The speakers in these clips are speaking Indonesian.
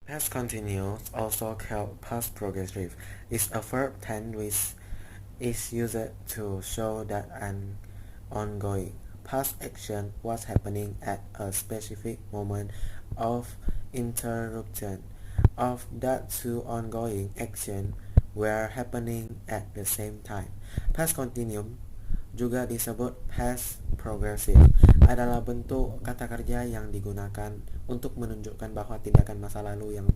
Past continuous, also called past progressive, is a verb tense which is used to show that an ongoing past action was happening at a specific moment of interruption of that two ongoing actions were happening at the same time. Past continuum juga disebut past progressive, adalah bentuk kata kerja yang digunakan untuk menunjukkan bahwa tindakan masa lalu yang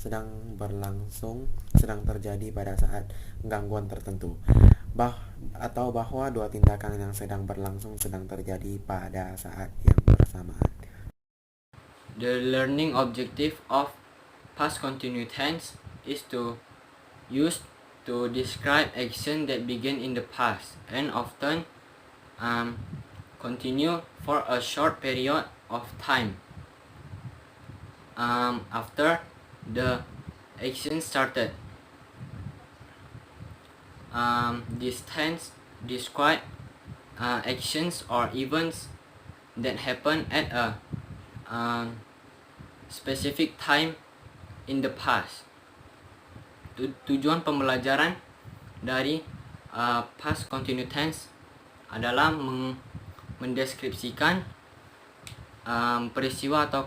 sedang berlangsung sedang terjadi pada saat gangguan tertentu, atau bahwa dua tindakan yang sedang berlangsung sedang terjadi pada saat yang bersamaan. The learning objective of past continuous tense is to use to describe action that began in the past and often continue for a short period of time after the action started. This tense describe actions or events that happen at a specific time in the past. Tujuan pembelajaran dari past continuous tense adalah mendeskripsikan peristiwa atau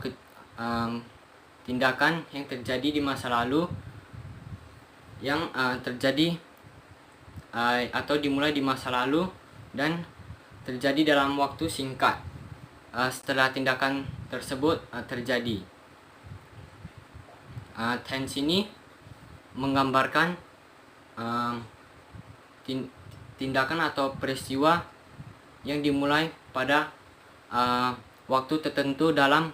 tindakan yang terjadi di masa lalu yang terjadi atau dimulai di masa lalu dan terjadi dalam waktu singkat setelah tindakan tersebut terjadi. Tense ini menggambarkan tindakan atau peristiwa yang dimulai pada waktu tertentu dalam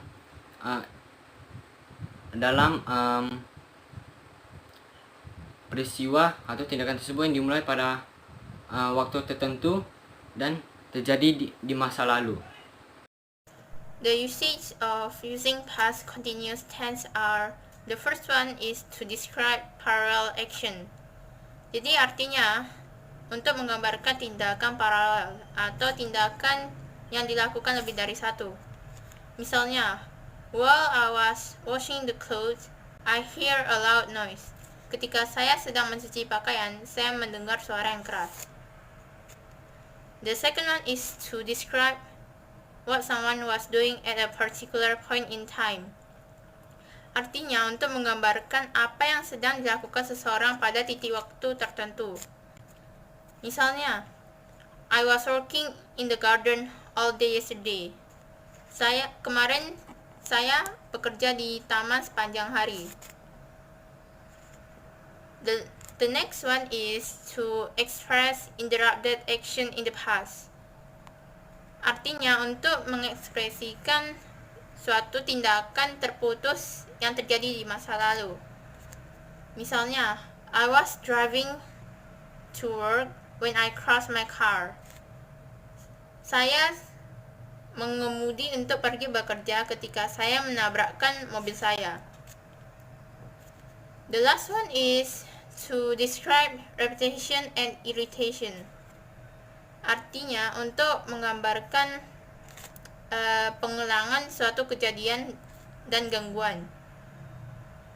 peristiwa atau tindakan tersebut yang dimulai pada waktu tertentu dan terjadi di masa lalu. The usage of using past continuous tense are: the first one is to describe parallel action. Jadi artinya untuk menggambarkan tindakan paralel atau tindakan yang dilakukan lebih dari satu. Misalnya, while I was washing the clothes, I hear a loud noise. Ketika saya sedang mencuci pakaian, saya mendengar suara yang keras. The second one is to describe what someone was doing at a particular point in time. Artinya untuk menggambarkan apa yang sedang dilakukan seseorang pada titik waktu tertentu. Misalnya, I was working in the garden all day yesterday. Kemarin saya bekerja di taman sepanjang hari. The next one is to express interrupted action in the past. Artinya untuk mengekspresikan suatu tindakan terputus yang terjadi di masa lalu. Misalnya, I was driving to work when I crashed my car. Saya mengemudi untuk pergi bekerja ketika saya menabrakkan mobil saya. The last one is to describe repetition and irritation. Artinya untuk menggambarkan pengulangan suatu kejadian dan gangguan.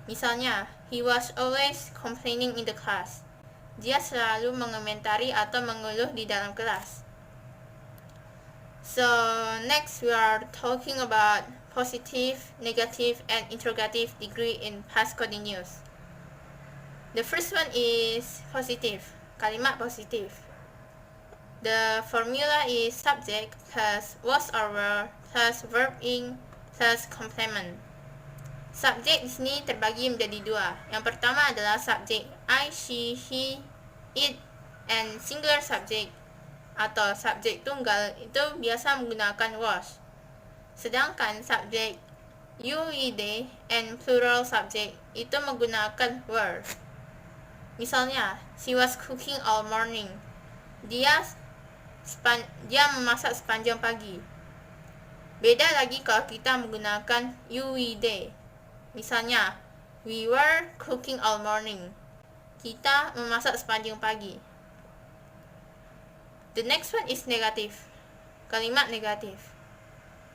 Misalnya, he was always complaining in the class. Dia selalu mengomentari atau mengeluh di dalam kelas. So next we are talking about positive, negative, and interrogative degree in past continuous. The first one is positive, kalimat positif. The formula is subject plus was or were plus verb ing plus complement. Subjek di sini terbagi menjadi dua. Yang pertama adalah subjek I, she, he, it, and singular subject atau subjek tunggal itu biasa menggunakan was. Sedangkan subjek you, we, they, and plural subject itu menggunakan were. Misalnya, she was cooking all morning. Dia memasak sepanjang pagi. Beda lagi kalau kita menggunakan you, we, they. Misalnya, we were cooking all morning. Kita memasak sepanjang pagi. The next one is negative, kalimat negatif.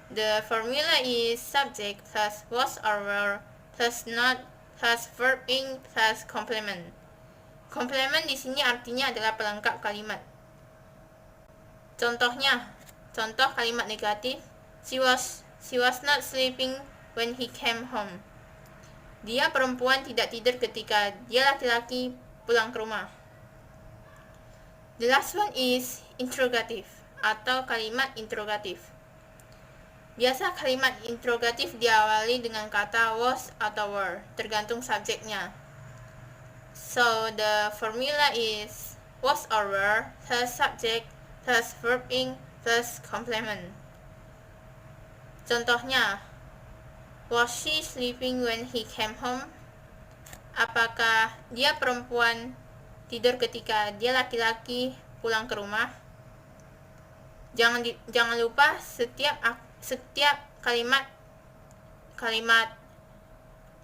The formula is subject plus was or were plus not plus verb ing plus complement. Complement di sini artinya adalah pelengkap kalimat. Contoh kalimat negatif. She was not sleeping when he came home. Dia perempuan tidak tidur ketika dia laki-laki pulang ke rumah. The last one is interrogative atau kalimat interrogatif. Biasa kalimat interrogatif diawali dengan kata was atau were, tergantung subjeknya. So the formula is was or were plus subject plus verb ing plus complement. Contohnya, was she sleeping when he came home? Apakah dia perempuan tidur ketika dia laki-laki pulang ke rumah? Jangan lupa setiap kalimat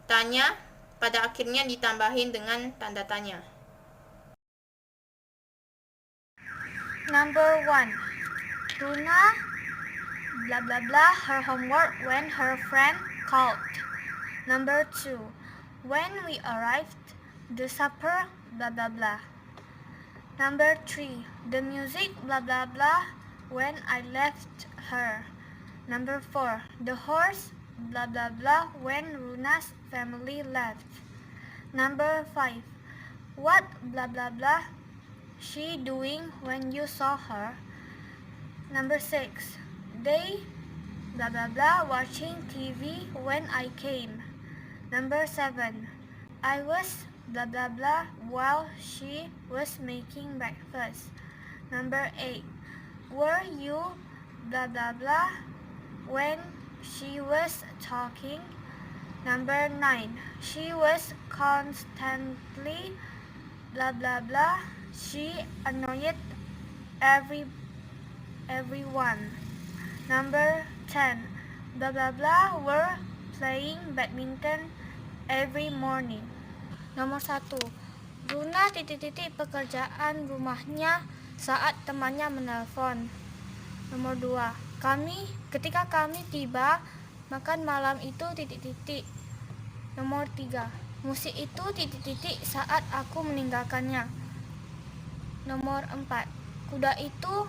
tanya pada akhirnya ditambahin dengan tanda tanya. Number 1. Runa blah blah blah her homework when her friend called. Number 2. When we arrived, the supper blah blah blah. Number 3. The music blah blah blah when I left her. Number 4. The horse blah blah blah when Runa's family left. Number 5. What blah blah blah she doing when you saw her? Number 6. They blah blah blah watching TV when I came. Number 7. I was blah blah blah while she was making breakfast. Number 8. Were you blah blah blah when she was talking? Number 9. She was constantly blah blah blah. She annoyed everyone. Number 10. Blah blah blah were playing badminton every morning. Nomor 1. Runa pekerjaan rumahnya saat temannya menelpon. Nomor 2. Ketika kami tiba makan malam itu Nomor 3. Musik itu saat aku meninggalkannya. Nomor 4. Kuda itu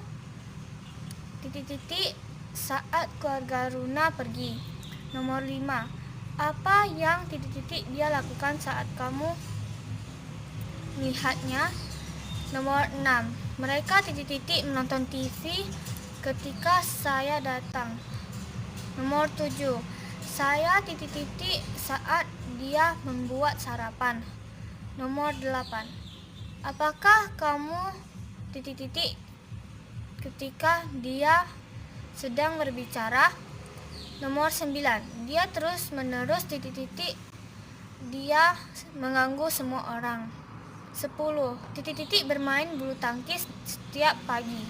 saat keluarga Runa pergi. Nomor 5. Apa yang dia lakukan saat kamu melihatnya? Nomor 6. Mereka menonton TV ketika saya datang. Nomor 7. Saya saat dia membuat sarapan. Nomor 8. Apakah kamu ketika dia sedang berbicara? Nomor 9. Dia terus-menerus dia mengganggu semua orang. 10. Bermain bulu tangkis setiap pagi.